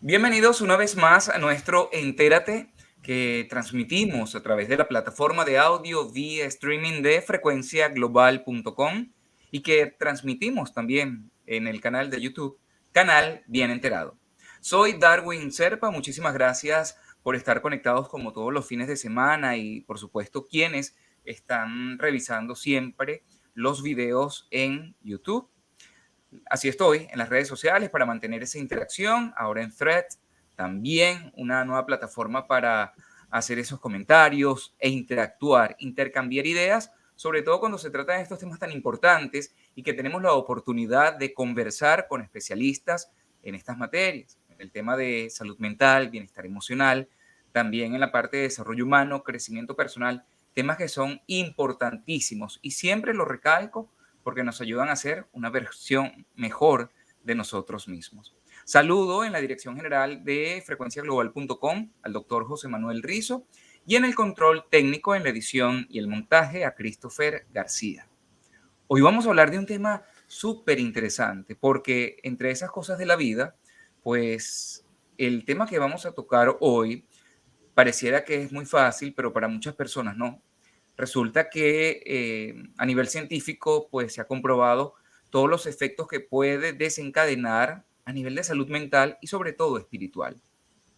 Bienvenidos una vez más a nuestro Entérate que transmitimos a través de la plataforma de audio vía streaming de frecuenciaglobal.com y que transmitimos también en el canal de YouTube, Canal Bien Enterado. Soy Darwin Serpa, muchísimas gracias por estar conectados como todos los fines de semana y por supuesto quienes están revisando siempre los videos en YouTube. Así estoy en las redes sociales para mantener esa interacción, ahora en Threads, también una nueva plataforma para hacer esos comentarios e interactuar, intercambiar ideas, sobre todo cuando se trata de estos temas tan importantes y que tenemos la oportunidad de conversar con especialistas en estas materias, en el tema de salud mental, bienestar emocional, también en la parte de desarrollo humano, crecimiento personal, temas que son importantísimos y siempre lo recalco porque nos ayudan a hacer una versión mejor de nosotros mismos. Saludo en la dirección general de frecuenciaglobal.com al doctor José Manuel Rizo y en el control técnico en la edición y el montaje a Christopher García. Hoy vamos a hablar de un tema súper interesante porque entre esas cosas de la vida, pues el tema que vamos a tocar hoy pareciera que es muy fácil, pero para muchas personas no. Resulta que a nivel científico, pues se ha comprobado todos los efectos que puede desencadenar a nivel de salud mental y sobre todo espiritual.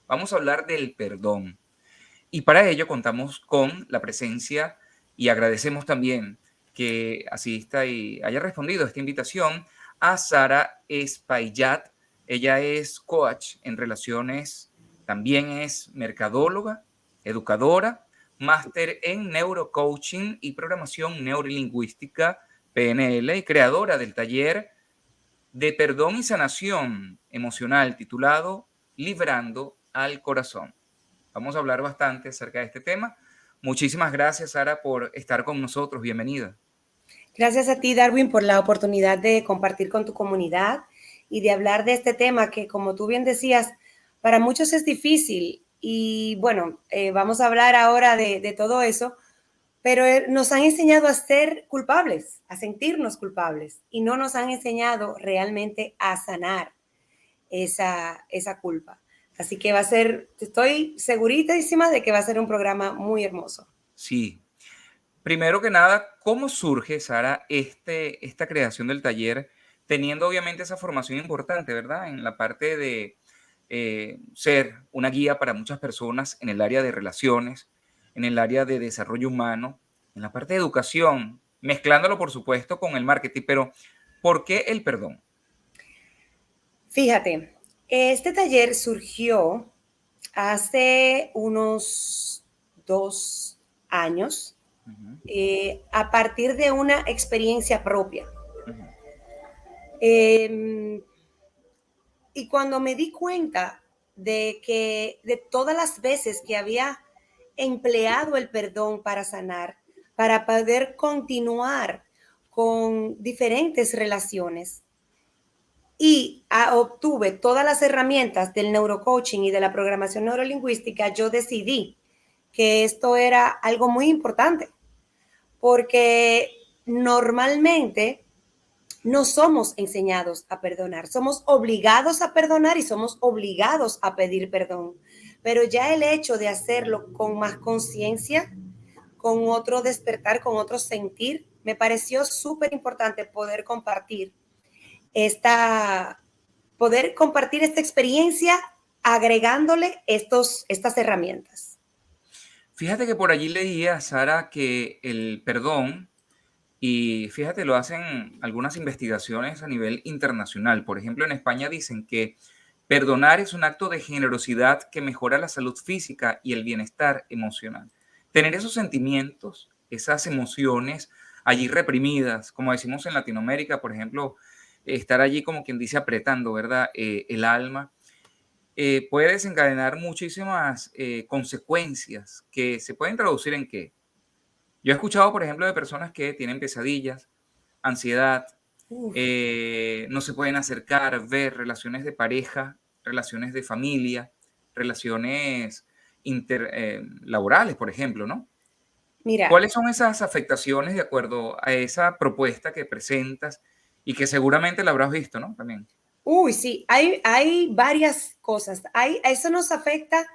Vamos a hablar del perdón. Y para ello contamos con la presencia y agradecemos también que asista y haya respondido a esta invitación a Sara Espaillat. Ella es coach en relaciones, también es mercadóloga, educadora, máster en neurocoaching y programación neurolingüística, PNL, y creadora del taller de perdón y sanación emocional titulado Librando al Corazón. Vamos a hablar bastante acerca de este tema. Muchísimas gracias, Sara, por estar con nosotros. Bienvenida. Gracias a ti, Darwin, por la oportunidad de compartir con tu comunidad y de hablar de este tema que, como tú bien decías, para muchos es difícil. Y bueno, vamos a hablar ahora de todo eso, pero nos han enseñado a ser culpables, a sentirnos culpables, y no nos han enseñado realmente a sanar esa culpa. Así que va a ser, estoy segurísima de que va a ser un programa muy hermoso. Sí. Primero que nada, ¿cómo surge, Sara, esta creación del taller, teniendo obviamente esa formación importante, ¿verdad? En la parte de ser una guía para muchas personas en el área de relaciones, en el área de desarrollo humano, en la parte de educación, mezclándolo, por supuesto, con el marketing, pero ¿por qué el perdón? Fíjate, este taller surgió hace unos 2 años Ujú, a partir de una experiencia propia. ujú. Eh, y cuando me di cuenta de que de todas las veces que había empleado el perdón para sanar, para poder continuar con diferentes relaciones, y obtuve todas las herramientas del neurocoaching y de la programación neurolingüística, yo decidí que esto era algo muy importante, porque normalmente no somos enseñados a perdonar, somos obligados a perdonar y somos obligados a pedir perdón. Pero ya el hecho de hacerlo con más conciencia, con otro despertar, con otro sentir, me pareció súper importante esta, poder compartir esta experiencia agregándole estas herramientas. Fíjate que por allí leía, Sara, que el perdón, y fíjate, lo hacen algunas investigaciones a nivel internacional. Por ejemplo, en España dicen que perdonar es un acto de generosidad que mejora la salud física y el bienestar emocional. Tener esos sentimientos, esas emociones allí reprimidas, como decimos en Latinoamérica, por ejemplo, estar allí como quien dice apretando, ¿verdad? El alma puede desencadenar muchísimas consecuencias que se pueden traducir en qué. Yo he escuchado, por ejemplo, de personas que tienen pesadillas, ansiedad, Uf, no se pueden acercar, ver relaciones de pareja, relaciones de familia, relaciones laborales, por ejemplo, ¿no? mira, ¿Cuáles son esas afectaciones de acuerdo a esa propuesta que presentas y que seguramente la habrás visto, ¿no? También. Uy, sí, hay varias cosas. Eso nos afecta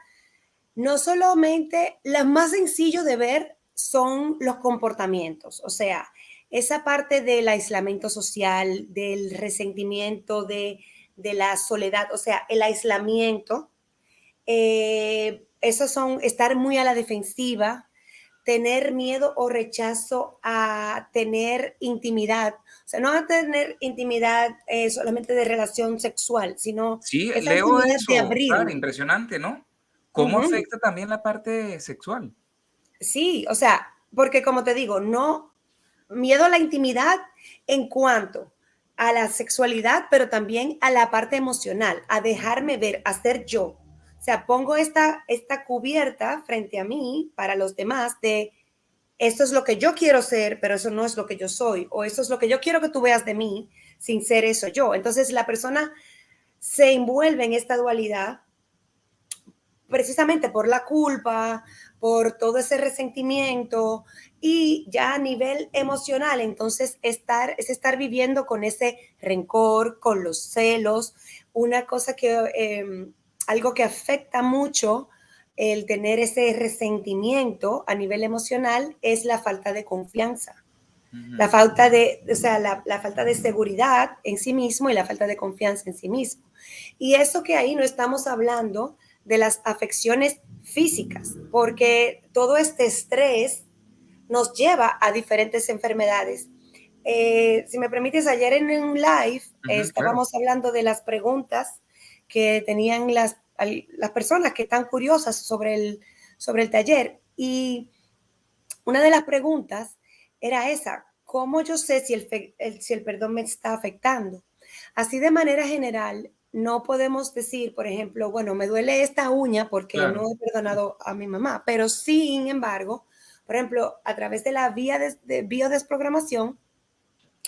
no solamente, lo más sencillo de ver son los comportamientos, o sea, esa parte del aislamiento social, del resentimiento, de la soledad, o sea, el aislamiento, esos son estar muy a la defensiva, tener miedo o rechazo a tener intimidad. O sea, no a tener intimidad solamente de relación sexual, sino Sí, esa leo intimidad de eso, claro, abrirme. impresionante, ¿no? ¿Cómo Ujú. afecta también la parte sexual? Sí, o sea, porque como te digo, no miedo a la intimidad en cuanto a la sexualidad, pero también a la parte emocional, a dejarme ver, a ser yo. O sea, pongo esta cubierta frente a mí para los demás de esto es lo que yo quiero ser, pero eso no es lo que yo soy, o esto es lo que yo quiero que tú veas de mí sin ser eso yo. Entonces la persona se envuelve en esta dualidad precisamente por la culpa, por todo ese resentimiento y ya a nivel emocional, entonces es estar viviendo con ese rencor, con los celos, una cosa algo que afecta mucho el tener ese resentimiento a nivel emocional es la falta de confianza. La Ujú. falta o sea, la falta de seguridad en sí mismo y la falta de confianza en sí mismo. Y eso que ahí no estamos hablando de las afecciones físicas, porque todo este estrés nos lleva a diferentes enfermedades. Si me permites, ayer en un live Ujú, claro. estábamos hablando de las preguntas que tenían las personas que están curiosas sobre el taller. Y una de las preguntas era esa, ¿cómo yo sé si el perdón me está afectando? Así de manera general, no podemos decir, por ejemplo, bueno, me duele esta uña porque no Claro. he perdonado a mi mamá, pero sin embargo, por ejemplo, a través de la vía de biodesprogramación,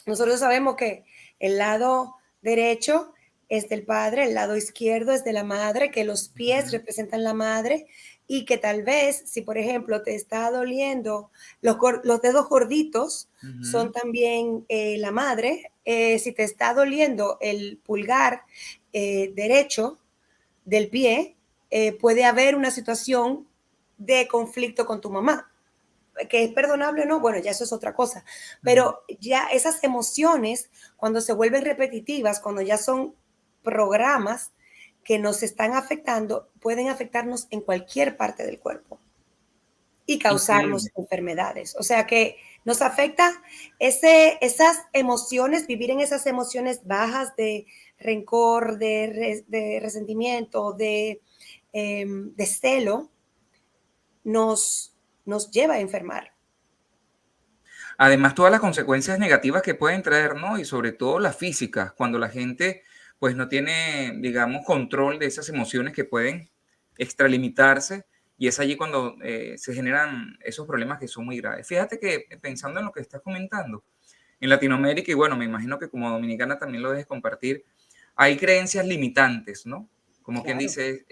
nosotros sabemos que el lado derecho es del padre, el lado izquierdo es de la madre, que los pies Ujú, representan la madre y que tal vez si por ejemplo te está doliendo los dedos gorditos son ujú. también la madre, si te está doliendo el pulgar derecho del pie, puede haber una situación de conflicto con tu mamá que es perdonable o no, bueno, ya eso es otra cosa. Ujú. Pero ya esas emociones, cuando se vuelven repetitivas, cuando ya son programas que nos están afectando, pueden afectarnos en cualquier parte del cuerpo y causarnos Increíble. enfermedades. O sea que nos afecta esas emociones, vivir en esas emociones bajas de rencor, de resentimiento, de celo, nos, nos lleva a enfermar. Además, todas las consecuencias negativas que pueden traer, ¿no? Y sobre todo las físicas, cuando la gente, pues, no tiene, digamos, control de esas emociones que pueden extralimitarse, y es allí cuando se generan esos problemas que son muy graves. Fíjate que pensando en lo que estás comentando, en Latinoamérica, y bueno, me imagino que como dominicana también lo debes compartir, hay creencias limitantes, ¿no? Como quien Claro. dice,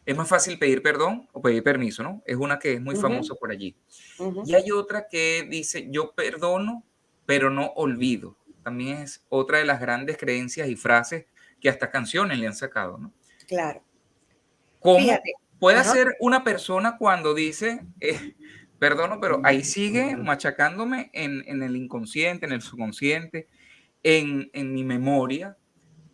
es más fácil pedir perdón o pedir permiso, ¿no? Es una que es muy Ujú, famosa por allí. ujú. Y hay otra que dice, yo perdono, pero no olvido. También es otra de las grandes creencias y frases que hasta canciones le han sacado, ¿no? Claro. ¿Cómo Fíjate. puede Ajá. hacer una persona cuando dice, perdono, pero ahí sigue machacándome en el inconsciente, en el subconsciente, en mi memoria,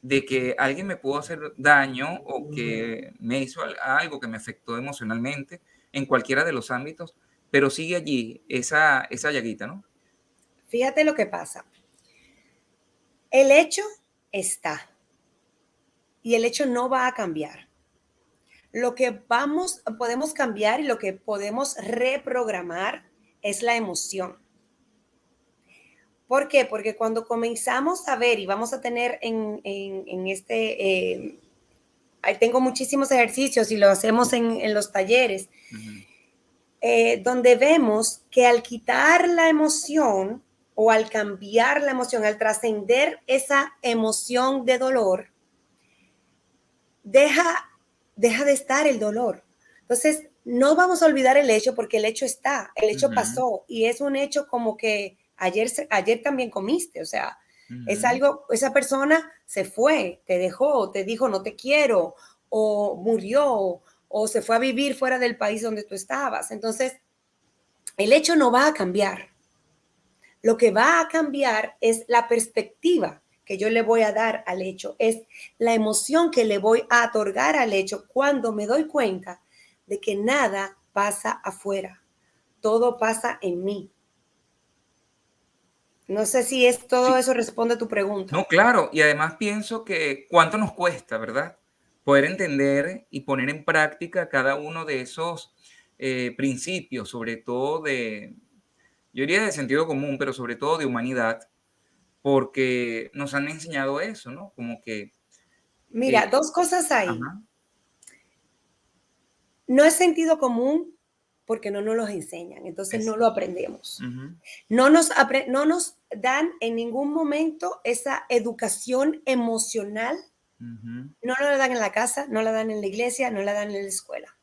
de que alguien me pudo hacer daño o que me hizo algo que me afectó emocionalmente en cualquiera de los ámbitos, pero sigue allí esa llaguita, ¿no? Fíjate lo que pasa. El hecho está y el hecho no va a cambiar. Lo que podemos cambiar y lo que podemos reprogramar es la emoción. ¿Por qué? Porque cuando comenzamos a ver y vamos a tener ahí tengo muchísimos ejercicios y lo hacemos en los talleres, Ujú. donde vemos que al quitar la emoción o al cambiar la emoción, al trascender esa emoción de dolor, deja, deja de estar el dolor. Entonces, no vamos a olvidar el hecho porque el hecho está, el hecho Ujú. pasó y es un hecho como que ayer también comiste, o sea, Es Ujú. algo, esa persona se fue, te dejó, te dijo no te quiero, o murió, o se fue a vivir fuera del país donde tú estabas. Entonces, el hecho no va a cambiar. Lo que va a cambiar es la perspectiva que yo le voy a dar al hecho, es la emoción que le voy a otorgar al hecho cuando me doy cuenta de que nada pasa afuera, todo pasa en mí. No sé si es todo Sí. eso responde a tu No, pregunta. claro, y además pienso que cuánto nos cuesta, ¿verdad? Poder entender y poner en práctica cada uno de esos principios, sobre todo de, yo diría de sentido común, pero sobre todo de humanidad, porque nos han enseñado eso, ¿no? Como que, Mira, eh, dos cosas ahí. ajá, No es sentido común porque no nos los enseñan, entonces es, no lo aprendemos. ujú, No nos dan en ningún momento esa educación emocional. ujú, No la dan en la casa, no la dan en la iglesia, no la dan en la escuela.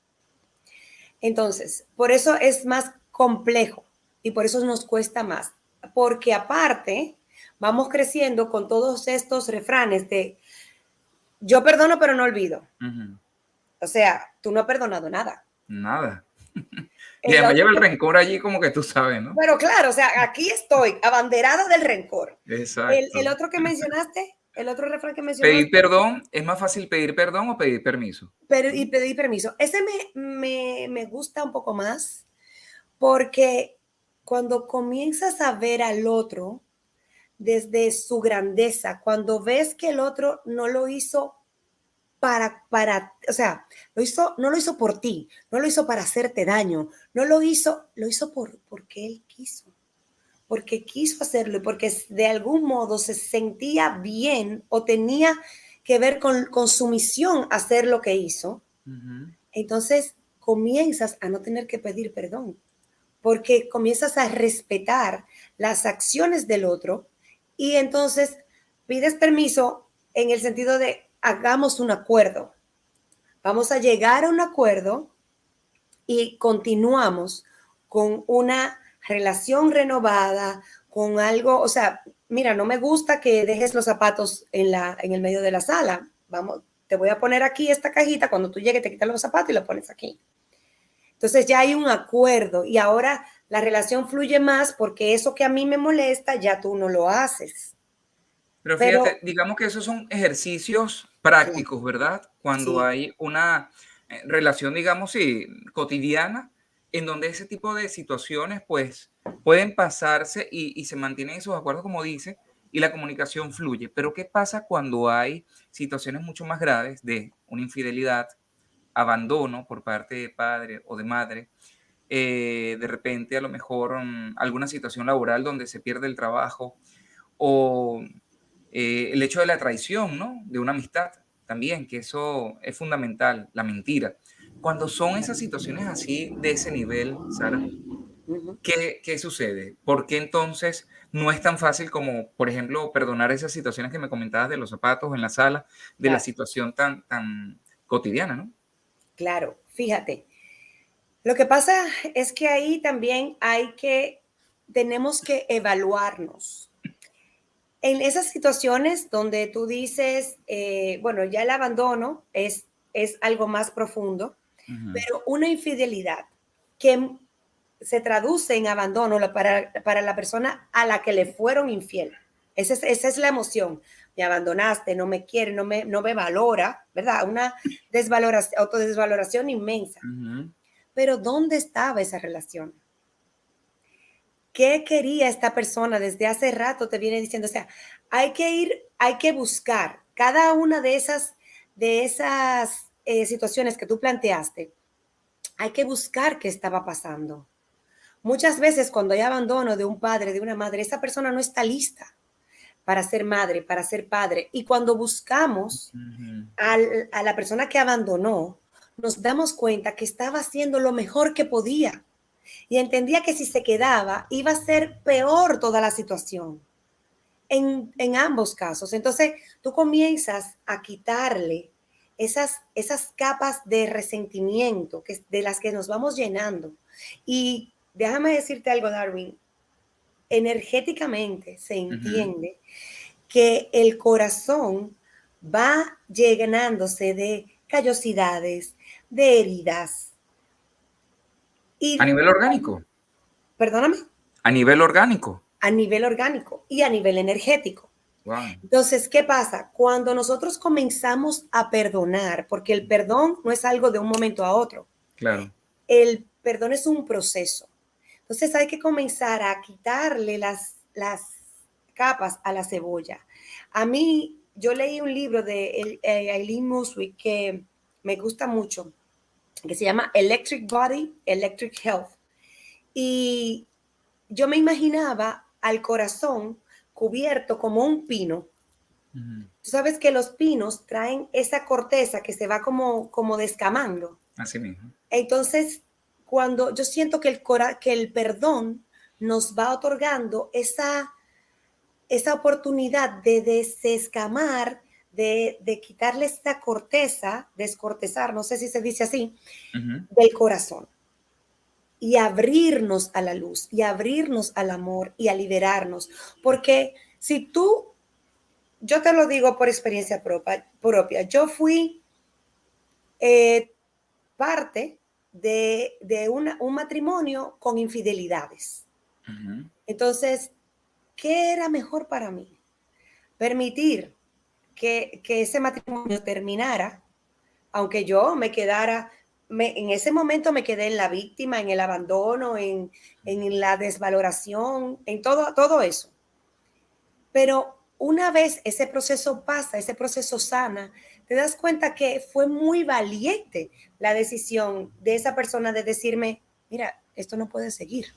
Entonces, por eso es más complejo y por eso nos cuesta más. Porque aparte, vamos creciendo con todos estos refranes de yo perdono pero no olvido. ujú, O sea, tú no has perdonado nada. nada. Y El además otro lleva el que, rencor allí como que tú sabes, ¿no? pero claro, o sea, aquí estoy, abanderada del rencor. El Exacto. otro que mencionaste, el otro refrán que Pedir mencionaste, perdón, ¿es más fácil pedir perdón o pedir permiso? y pedí permiso. Ese me gusta un poco más porque cuando comienzas a ver al otro desde su grandeza, cuando ves que el otro no lo hizo o sea, no lo hizo por ti, no lo hizo para hacerte daño, no lo hizo porque él quiso, porque quiso hacerlo y porque de algún modo se sentía bien o tenía que ver con su misión hacer lo que hizo. Ujú. Entonces comienzas a no tener que pedir perdón, porque comienzas a respetar las acciones del otro y entonces pides permiso en el sentido de hagamos un acuerdo. Vamos a llegar a un acuerdo y continuamos con una relación renovada, con algo, o sea, mira, no me gusta que dejes los zapatos en el medio de la sala. Vamos, te voy a poner aquí esta cajita, cuando tú llegues te quitas los zapatos y los pones aquí. Entonces ya hay un acuerdo y ahora la relación fluye más porque eso que a mí me molesta ya tú no lo haces. Pero fíjate, Pero, digamos que esos son ejercicios claro, prácticos, ¿verdad? Cuando sí, hay una relación, digamos, sí, cotidiana, en donde ese tipo de situaciones, pues, pueden pasarse y se mantienen esos acuerdos, como dice, y la comunicación fluye. Pero ¿qué pasa cuando hay situaciones mucho más graves de una infidelidad, abandono por parte de padre o de madre? De repente, a lo mejor, alguna situación laboral donde se pierde el trabajo o el hecho de la traición, ¿no? De una amistad también, que eso es fundamental, la mentira. Cuando son esas situaciones así de ese nivel, Sara, ujú, ¿qué sucede? ¿Por qué entonces no es tan fácil como, por ejemplo, perdonar esas situaciones que me comentabas de los zapatos en la sala, de la claro, situación tan cotidiana, ¿no? claro. Fíjate, lo que pasa es que ahí también tenemos que evaluarnos. En esas situaciones donde tú dices, bueno, ya el abandono es algo más profundo, Ujú, pero una infidelidad que se traduce en abandono para la persona a la que le fueron infiel. Esa es la emoción. Me abandonaste, no me quiere, no me valora, ¿verdad? Una autodesvaloración inmensa. ujú. Pero ¿dónde estaba esa relación? ¿Qué quería esta persona desde hace rato? Te viene diciendo, o sea, hay que buscar cada una de esas situaciones que tú planteaste. Hay que buscar qué estaba pasando. Muchas veces cuando hay abandono de un padre, de una madre, esa persona no está lista para ser madre, para ser padre. Y cuando buscamos Ujú, a la persona que abandonó, nos damos cuenta que estaba haciendo lo mejor que podía y entendía que si se quedaba iba a ser peor toda la situación en ambos casos. Entonces tú comienzas a quitarle esas capas de resentimiento de las que nos vamos llenando. Y déjame decirte algo, Darwin, energéticamente se ujú. entiende que el corazón va llenándose de callosidades, de heridas. A Y, nivel orgánico. perdóname, A nivel orgánico. a nivel orgánico y a nivel energético. Wow. Entonces, ¿qué pasa? Cuando nosotros comenzamos a perdonar, porque el perdón no es algo de un momento a otro, Claro. el perdón es un proceso. Entonces hay que comenzar a quitarle las capas a la cebolla. A mí, yo leí un libro de Eileen Muswick que me gusta mucho, que se llama Electric Body, Electric Health. Y yo me imaginaba al corazón cubierto como un pino. Ujú. Tú sabes que los pinos traen esa corteza que se va como descamando. Así mismo. Entonces, cuando yo siento que que el perdón nos va otorgando esa oportunidad de desescamar, de quitarle esta corteza, descortezar, no sé si se dice así, Ujú. del corazón y abrirnos a la luz y abrirnos al amor y a liberarnos. Porque si tú, yo te lo digo por experiencia propia, yo fui eh, parte de un matrimonio con infidelidades. Ujú. Entonces, ¿qué era mejor para mí? Permitir que ese matrimonio terminara, aunque yo me quedara, en ese momento me quedé en la víctima, en el abandono, en la desvaloración, en todo eso. Pero una vez ese proceso pasa, ese proceso sana, te das cuenta que fue muy valiente la decisión de esa persona de decirme, mira, esto no puede seguir.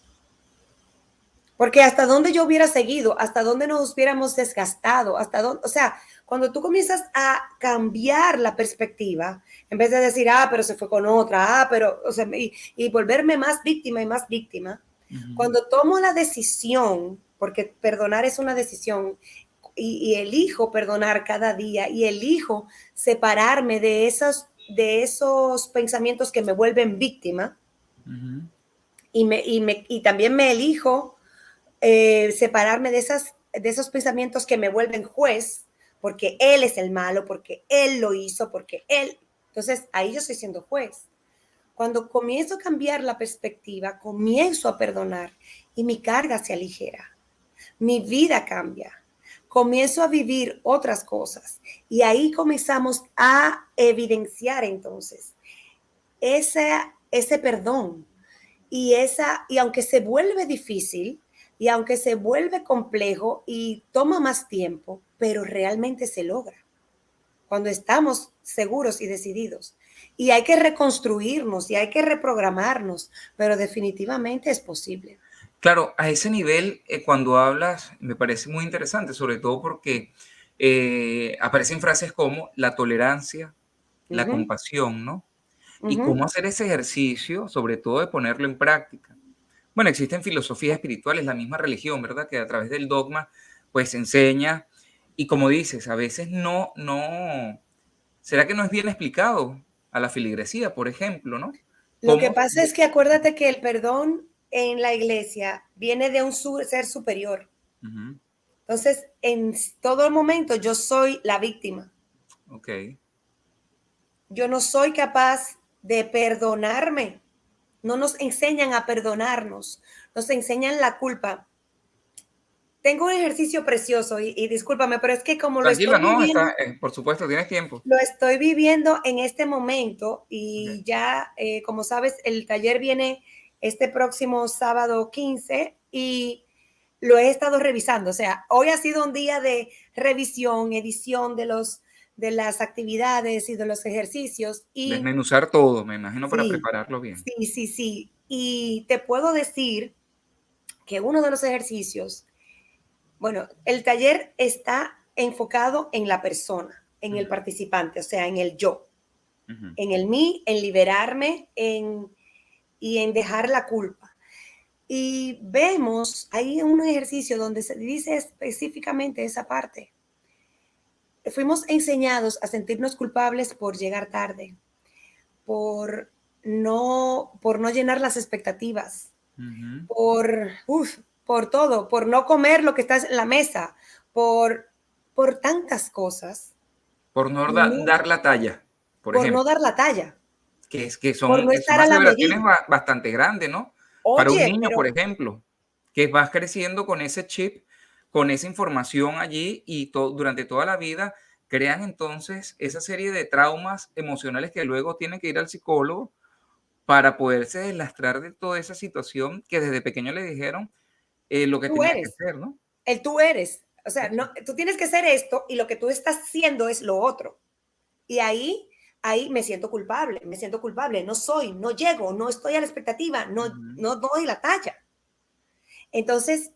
Porque hasta dónde yo hubiera seguido, hasta dónde nos hubiéramos desgastado, hasta dónde, o sea, cuando tú comienzas a cambiar la perspectiva, en vez de decir, pero se fue con otra, pero, o sea, y volverme más víctima y más víctima, Ujú. cuando tomo la decisión, porque perdonar es una decisión, y elijo perdonar cada día, y elijo separarme de esos pensamientos que me vuelven víctima, Ujú. y también me elijo separarme de esos pensamientos que me vuelven juez, porque él es el malo, porque él lo hizo, porque él. Entonces ahí yo estoy siendo juez. Cuando comienzo a cambiar la perspectiva, comienzo a perdonar y mi carga se aligera, mi vida cambia, comienzo a vivir otras cosas y ahí comenzamos a evidenciar entonces ese perdón, y aunque se vuelve difícil y aunque se vuelve complejo y toma más tiempo, pero realmente se logra cuando estamos seguros y decididos. Y hay que reconstruirnos y hay que reprogramarnos, pero definitivamente es posible. Claro, a ese nivel, cuando hablas, me parece muy interesante, sobre todo porque aparecen frases como la tolerancia, la Ujú, compasión, ¿no? Y ujú. cómo hacer ese ejercicio, sobre todo de ponerlo en práctica. Bueno, existen filosofías espirituales, la misma religión, ¿verdad? Que a través del dogma, pues enseña. Y como dices, a veces no, ¿será que no es bien explicado a la filigresía, por ejemplo, ¿no? Lo que ¿Cómo? pasa es que acuérdate que el perdón en la iglesia viene de un ser superior. Ujú. Entonces, en todo momento yo soy la víctima. Ok. Yo no soy capaz de perdonarme. No nos enseñan a perdonarnos, nos enseñan la culpa. Tengo un ejercicio precioso y discúlpame, pero es que como Tranquila, no, está, por supuesto, tienes tiempo. lo estoy viviendo en este momento Ok. y ya, como sabes, el taller viene este próximo sábado 15 y lo he estado revisando. O sea, hoy ha sido un día de revisión, edición de las actividades y de los ejercicios y Desmenuzar todo, me imagino, para sí, prepararlo bien. sí, sí, sí. Y te puedo decir que uno de los ejercicios, bueno, el taller está enfocado en la persona, en el Ujú, participante, o sea, en el yo, ujú. en el mí, en liberarme y en dejar la culpa. Y vemos, hay un ejercicio donde se dice específicamente esa parte. Fuimos enseñados a sentirnos culpables por llegar tarde, por por no llenar las expectativas, por todo, por no comer lo que está en la mesa, por por tantas cosas, Por no no, dar la talla, por por no ejemplo. dar la talla, Que por no son estar a la aseveraciones medida. bastante grandes, ¿no? Para un Oye, niño, por pero ejemplo, que vas creciendo con ese chip, con esa información allí y durante toda la vida crean entonces esa serie de traumas emocionales que luego tienen que ir al psicólogo para poderse deslastrar de toda esa situación que desde pequeño le dijeron lo que tú tenía que eres, ser, ¿no? el tú eres. O sea, Eso. no, tú tienes que ser esto y lo que tú estás haciendo es lo otro. Y ahí me siento culpable, no soy, no llego, no estoy a la expectativa, Ujú, no doy la talla. Entonces,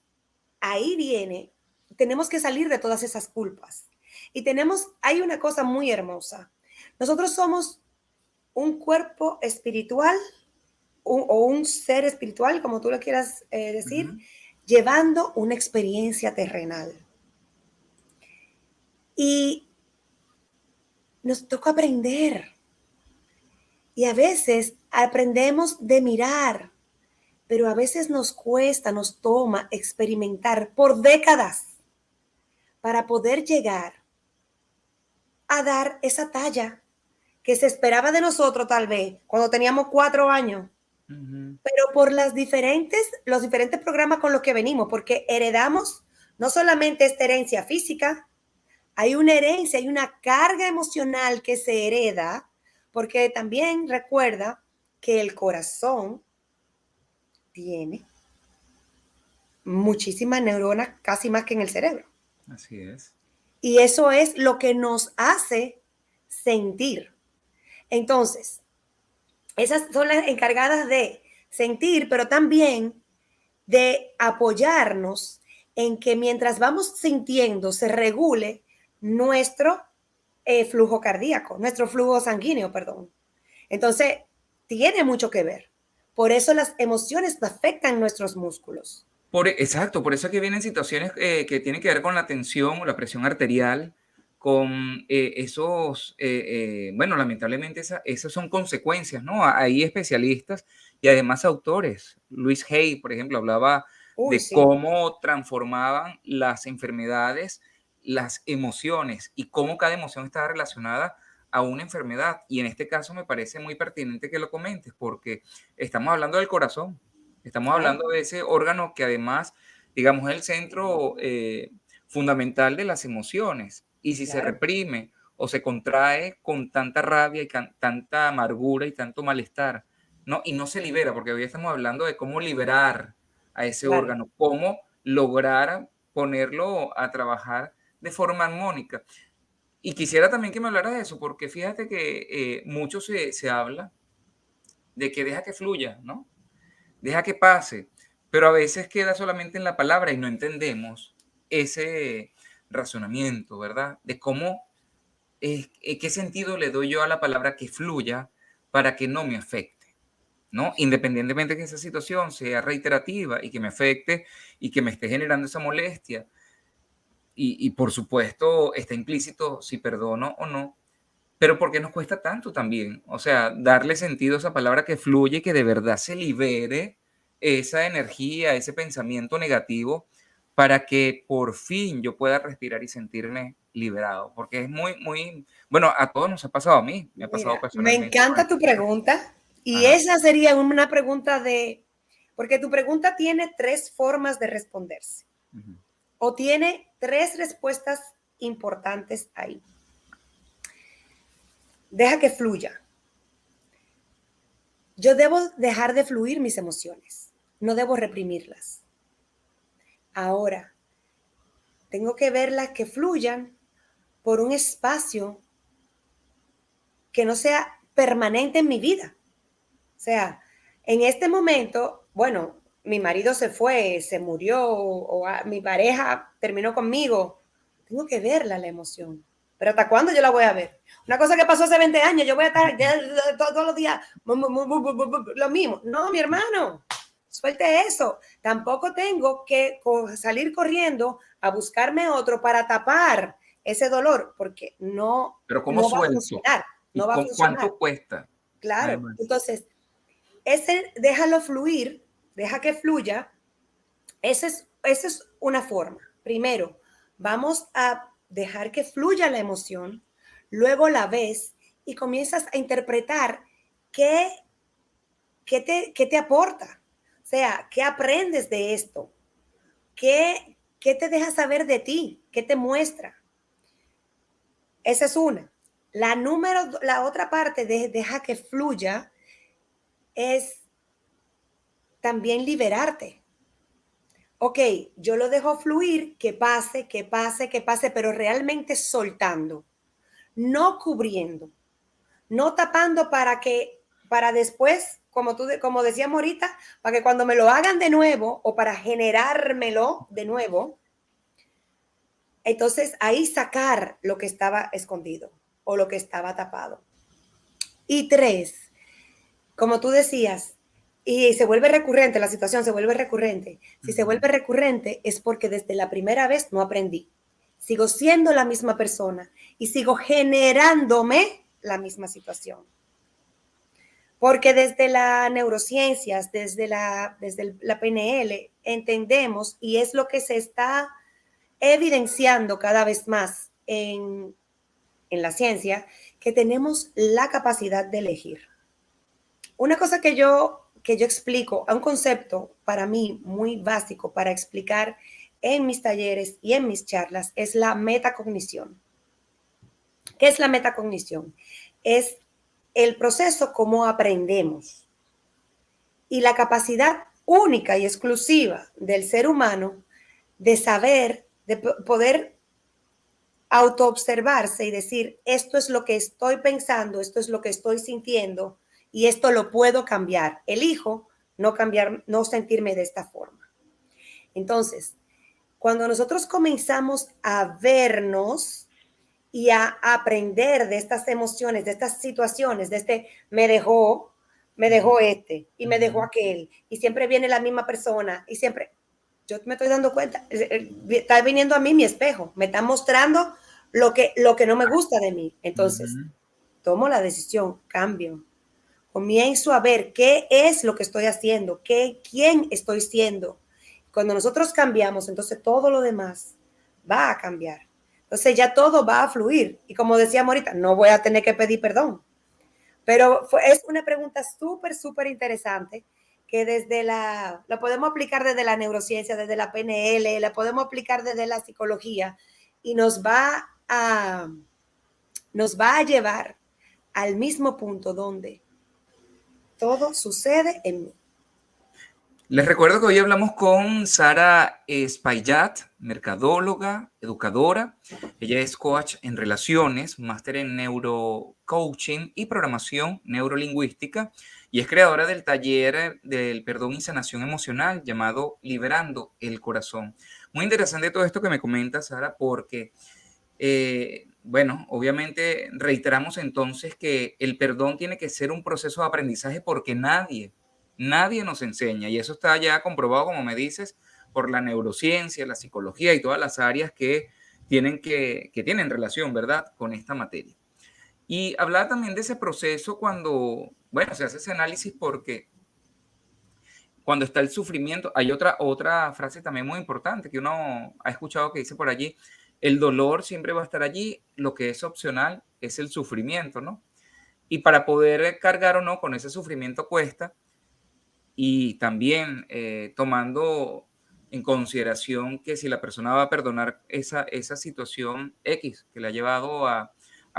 ahí viene, tenemos que salir de todas esas culpas. Y hay una cosa muy hermosa. Nosotros somos un cuerpo espiritual o un ser espiritual, como tú lo quieras decir, ujú. llevando una experiencia terrenal. Y nos toca aprender. Y a veces aprendemos de mirar, pero a veces nos cuesta, nos toma experimentar por décadas para poder llegar a dar esa talla que se esperaba de nosotros tal vez cuando teníamos 4 años, Ujú. pero por los diferentes programas con los que venimos, porque heredamos no solamente esta herencia física, hay una herencia, hay una carga emocional que se hereda, porque también recuerda que el corazón tiene muchísimas neuronas, casi más que en el cerebro. Así es. Y eso es lo que nos hace sentir. Entonces, esas son las encargadas de sentir, pero también de apoyarnos en que mientras vamos sintiendo se regule nuestro flujo cardíaco, nuestro flujo sanguíneo, perdón. Entonces, tiene mucho que ver. Por eso las emociones afectan nuestros músculos. Exacto, por eso es que vienen situaciones que tienen que ver con la tensión o la presión arterial, con bueno, lamentablemente esas son consecuencias, ¿no? Hay especialistas y además autores. Luis Hay, por ejemplo, hablaba Uy, de sí, cómo transformaban las enfermedades, las emociones y cómo cada emoción estaba relacionada a una enfermedad. Y en este caso me parece muy pertinente que lo comentes porque estamos hablando del corazón. Estamos claro, hablando de ese órgano que además, digamos, es el centro fundamental de las emociones. Y si se claro, reprime o se contrae con tanta rabia y tanta amargura y tanto malestar, ¿no? Y no se libera, porque hoy estamos hablando de cómo liberar a ese claro. órgano, cómo lograr ponerlo a trabajar de forma armónica. Y quisiera también que me hablaras de eso, porque fíjate que mucho se habla de que deja que fluya, ¿no? Deja que pase, pero a veces queda solamente en la palabra y no entendemos ese razonamiento, ¿verdad? De cómo, qué sentido le doy yo a la palabra que fluya para que no me afecte, ¿no? Independientemente de que esa situación sea reiterativa y que me afecte y que me esté generando esa molestia. Y por supuesto está implícito si perdono o no, pero ¿por qué nos cuesta tanto también? O sea, darle sentido a esa palabra que fluye, que de verdad se libere esa energía, ese pensamiento negativo, para que por fin yo pueda respirar y sentirme liberado. Porque es bueno, a todos nos ha pasado, a mí me ha pasado Mira, me personalmente con encanta esto. tu pregunta y Ajá. esa sería una pregunta porque tu pregunta tiene tres formas de responderse Ujú. o tiene tres respuestas importantes ahí. Deja que fluya. Yo debo dejar de fluir mis emociones, no debo reprimirlas. Ahora, tengo que verlas que fluyan por un espacio que no sea permanente en mi vida. O sea, en este momento, bueno, mi marido se fue, se murió, mi pareja terminó conmigo. Tengo que verla la emoción. Pero ¿hasta cuándo yo la voy a ver? Una cosa que pasó hace 20 años, yo voy a estar todos los días lo mismo. No, mi hermano, suelte eso. Tampoco tengo que salir corriendo a buscarme otro para tapar ese dolor, porque Pero ¿cómo no va a suelto? funcionar, ¿Y no va a con funcionar. cuánto cuesta? Claro. Además. Entonces, ese déjalo fluir, deja que fluya. Esa es una forma. Primero, vamos a dejar que fluya la emoción, luego la ves y comienzas a interpretar qué, qué te aporta. O sea, ¿qué aprendes de esto? ¿Qué te deja saber de ti? ¿Qué te muestra? Esa es una. La otra parte de deja que fluya es también liberarte. Ok, yo lo dejo fluir, que pase, que pase, que pase, pero realmente soltando, no cubriendo, no tapando para después, como decíamos ahorita, para que cuando me lo hagan de nuevo o para generármelo de nuevo, entonces ahí sacar lo que estaba escondido o lo que estaba tapado. Y tres, como tú decías, y se vuelve recurrente, la situación se vuelve recurrente. Si se vuelve recurrente es porque desde la primera vez no aprendí. Sigo siendo la misma persona y sigo generándome la misma situación. Porque desde las neurociencias, desde la PNL, entendemos, y es lo que se está evidenciando cada vez más en la ciencia, que tenemos la capacidad de elegir. Una cosa que yo explico, un concepto para mí muy básico para explicar en mis talleres y en mis charlas, es la metacognición. ¿Qué es la metacognición? Es el proceso como aprendemos y la capacidad única y exclusiva del ser humano de saber, de poder autoobservarse y decir, esto es lo que estoy pensando, esto es lo que estoy sintiendo y esto lo puedo cambiar. Elijo no cambiar, no sentirme de esta forma. Entonces, cuando nosotros comenzamos a vernos y a aprender de estas emociones, de estas situaciones, de este me dejó este y me dejó aquel y siempre viene la misma persona y siempre, yo me estoy dando cuenta, está viniendo a mí mi espejo, me está mostrando lo que no me gusta de mí. Entonces, tomo la decisión, cambio. Comienzo a ver qué es lo que estoy haciendo, quién estoy siendo. Cuando nosotros cambiamos, entonces todo lo demás va a cambiar. Entonces ya todo va a fluir. Y como decíamos ahorita, no voy a tener que pedir perdón. Pero es una pregunta súper, súper interesante que la podemos aplicar desde la neurociencia, desde la PNL, la podemos aplicar desde la psicología y nos va a llevar al mismo punto donde todo sucede en mí. Les recuerdo que hoy hablamos con Sara Espaillat, mercadóloga, educadora. Ella es coach en relaciones, máster en neurocoaching y programación neurolingüística y es creadora del taller del perdón y sanación emocional llamado Liberando el Corazón. Muy interesante todo esto que me comenta Sara porque, bueno, obviamente reiteramos entonces que el perdón tiene que ser un proceso de aprendizaje porque nadie nos enseña, y eso está ya comprobado, como me dices, por la neurociencia, la psicología y todas las áreas que tienen relación, ¿verdad?, con esta materia. Y hablaba también de ese proceso cuando, bueno, se hace ese análisis porque cuando está el sufrimiento, hay otra frase también muy importante que uno ha escuchado que dice por allí, el dolor siempre va a estar allí, lo que es opcional es el sufrimiento, ¿no? Y para poder cargar o no con ese sufrimiento cuesta, y también tomando en consideración que si la persona va a perdonar esa situación X que le ha llevado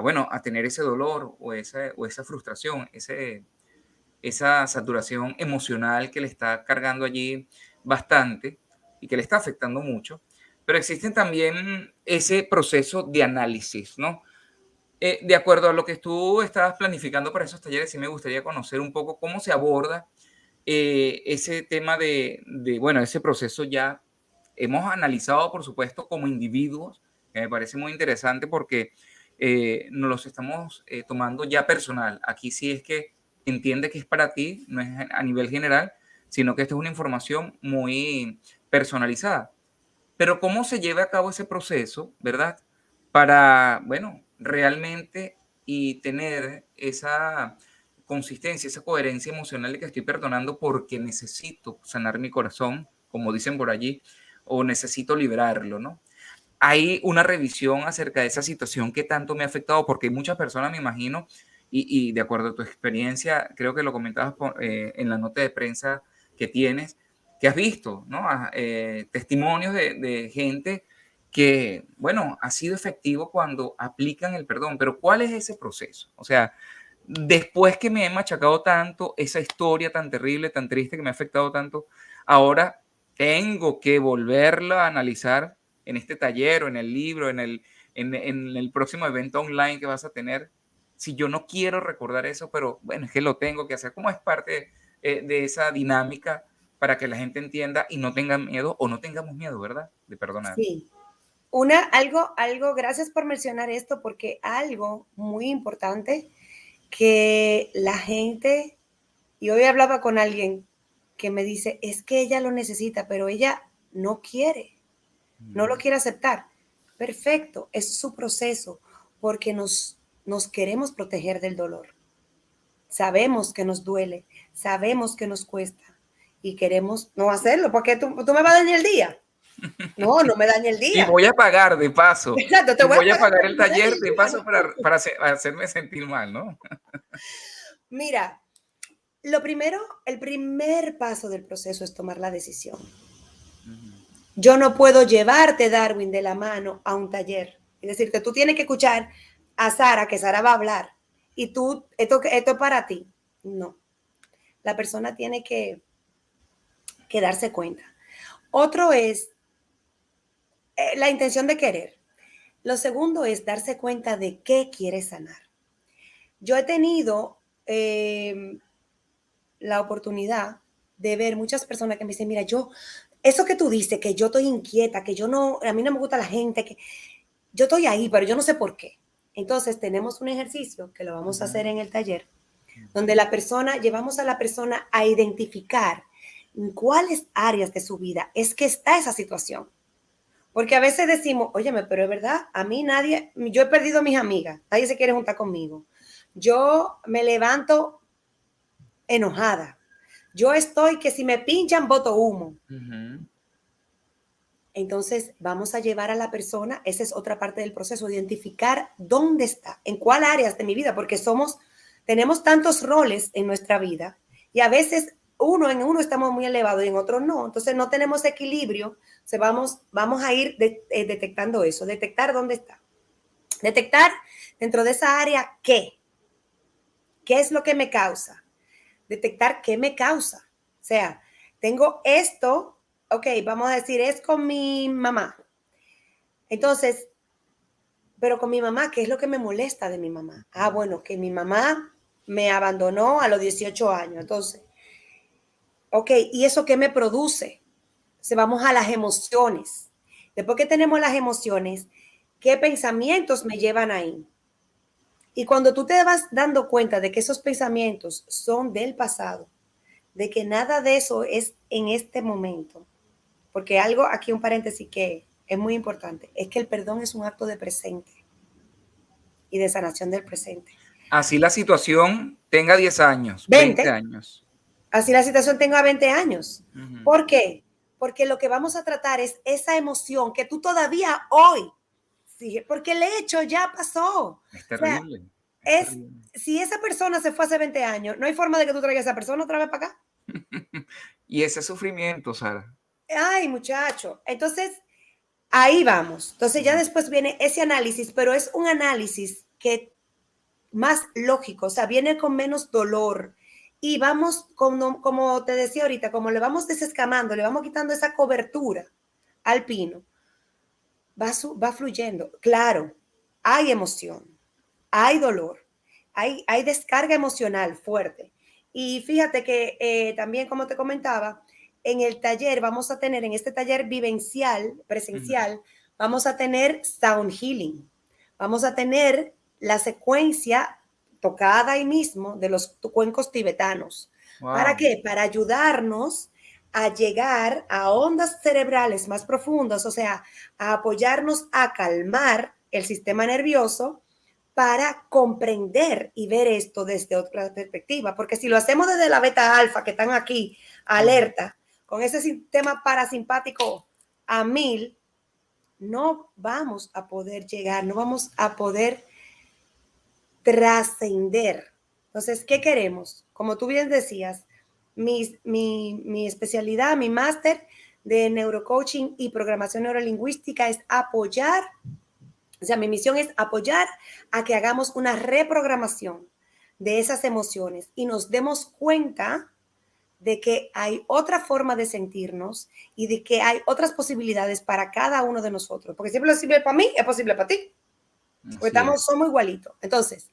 bueno, a tener ese dolor o esa frustración, esa saturación emocional que le está cargando allí bastante y que le está afectando mucho. Pero existen también ese proceso de análisis, ¿no? De acuerdo a lo que tú estabas planificando para esos talleres, sí me gustaría conocer un poco cómo se aborda ese tema bueno, ese proceso ya hemos analizado, por supuesto, como individuos, que me parece muy interesante porque nos los estamos tomando ya personal. Aquí sí es que entiende que es para ti, no es a nivel general, sino que esta es una información muy personalizada. Pero cómo se lleva a cabo ese proceso, ¿verdad? Para, bueno, realmente y tener esa consistencia, esa coherencia emocional de que estoy perdonando porque necesito sanar mi corazón, como dicen por allí, o necesito liberarlo, ¿no? hay una revisión acerca de esa situación que tanto me ha afectado, porque hay muchas personas, me imagino, y de acuerdo a tu experiencia, creo que lo comentabas en la nota de prensa que tienes, que has visto, ¿no? Testimonios de gente que, bueno, ha sido efectivo cuando aplican el perdón, pero ¿cuál es ese proceso? O sea, después que me he machacado tanto, esa historia tan terrible, tan triste que me ha afectado tanto, ahora tengo que volverla a analizar en este taller o en el libro, en el próximo evento online que vas a tener. Si yo no quiero recordar eso, pero bueno, es que lo tengo que hacer como es parte de esa dinámica para que la gente entienda y no tenga miedo o no tengamos miedo, ¿verdad? De perdonar. Sí. Gracias por mencionar esto, porque algo muy importante que la gente, y hoy hablaba con alguien que me dice, es que ella lo necesita, pero ella no quiere, no lo quiere aceptar. Perfecto, es su proceso, porque nos queremos proteger del dolor. Sabemos que nos duele, sabemos que nos cuesta y queremos no hacerlo, porque tú me vas a dañar el día. No, no me dañe el Y día. voy a pagar de paso. Exacto, te Y voy a voy a pagar, pagar pero el no me dañe taller el de día, paso ¿no? para hacerme sentir mal, ¿no? Mira, lo primero, el primer paso del proceso es tomar la decisión. Yo no puedo llevarte, Darwin, de la mano a un taller. Es decir, que tú tienes que escuchar a Sara, que Sara va a hablar. Y tú, esto es para ti. No. La persona tiene que darse cuenta. Otro es la intención de querer. Lo segundo es darse cuenta de qué quiere sanar. Yo he tenido la oportunidad de ver muchas personas que me dicen, mira, eso que tú dices, que yo estoy inquieta, que yo no, a mí no me gusta la gente, que yo estoy ahí, pero yo no sé por qué. Entonces tenemos un ejercicio que lo vamos a hacer en el taller, donde llevamos a la persona a identificar en cuáles áreas de su vida es que está esa situación. Porque a veces decimos, óyeme, pero es verdad, a mí yo he perdido a mis amigas, nadie se quiere juntar conmigo. Yo me levanto enojada. Yo estoy que si me pinchan, boto humo. Entonces, vamos a llevar a la persona, esa es otra parte del proceso, identificar dónde está, en cuál áreas de mi vida, porque tenemos tantos roles en nuestra vida y a veces en uno estamos muy elevados y en otro no. Entonces, no tenemos equilibrio. Vamos a ir detectando eso, detectar dónde está. Detectar dentro de esa área qué es lo que me causa. Detectar qué me causa. O sea, tengo esto, ok, vamos a decir, es con mi mamá. Entonces, pero con mi mamá, ¿qué es lo que me molesta de mi mamá? Ah, bueno, que mi mamá me abandonó a los 18 años. Entonces, ok, ¿y eso qué me produce? Entonces, vamos a las emociones. Después que tenemos las emociones, ¿qué pensamientos me llevan ahí? Y cuando tú te vas dando cuenta de que esos pensamientos son del pasado, de que nada de eso es en este momento, porque algo, aquí un paréntesis que es muy importante, es que el perdón es un acto de presente y de sanación del presente. Así la situación tenga 10 años, 20 20, años. así la situación tenga 20 años. Ujú. ¿Por qué? Porque lo que vamos a tratar es esa emoción que tú todavía hoy sigues, porque el hecho ya pasó. O Es sea, terrible, es terrible. si esa persona se fue hace 20 años, no hay forma de que tú traigas a esa persona otra vez para acá. Y ese sufrimiento, Sara. Ay, muchacho. Entonces, ahí vamos. Entonces ya después viene ese análisis, pero es un análisis que más lógico, o sea, viene con menos dolor. Y vamos, como te decía ahorita, como le vamos desescamando, le vamos quitando esa cobertura al pino, va fluyendo. Claro, hay emoción, hay dolor, hay descarga emocional fuerte. Y fíjate que también, como te comentaba, en el taller vamos a tener, en este taller vivencial, Ujú. presencial, vamos a tener sound healing. Vamos a tener la secuencia tocada ahí mismo de los cuencos tibetanos. ¿Para Wow. qué? Para ayudarnos a llegar a ondas cerebrales más profundas, o sea, a apoyarnos a calmar el sistema nervioso para comprender y ver esto desde otra perspectiva. Porque si lo hacemos desde la beta alfa, que están aquí, Ujú. alerta, con ese sistema parasimpático a 1000, no vamos a poder llegar, no vamos a poder trascender. Entonces, ¿qué queremos? Como tú bien decías, mi especialidad, mi máster de neurocoaching y programación neurolingüística es apoyar, o sea, mi misión es apoyar a que hagamos una reprogramación de esas emociones y nos demos cuenta de que hay otra forma de sentirnos y de que hay otras posibilidades para cada uno de nosotros. Porque si es posible para mí, es posible para ti. Porque Así es. somos igualitos. Entonces,